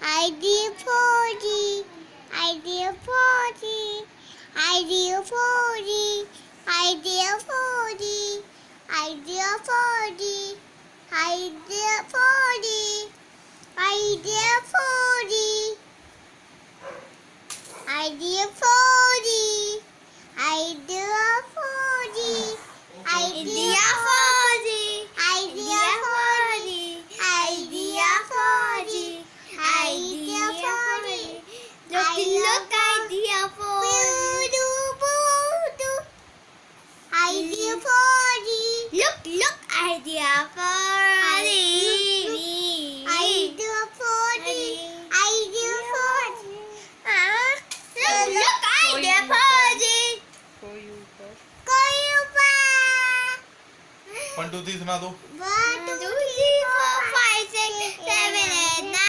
Idea for the, idea for the, idea for the, idea for the, idea for the, idea for the, idea for the, idea for the, idea for the, idea for the, idea for the, idea for the, idea for the. Look, idea for the. Idea for the. Look, idea for the. Idea for the. Idea for the. Look, idea for the. Koyupa. 1 2 3 सुना दो। 1 2 3 4 5 6 7 8 9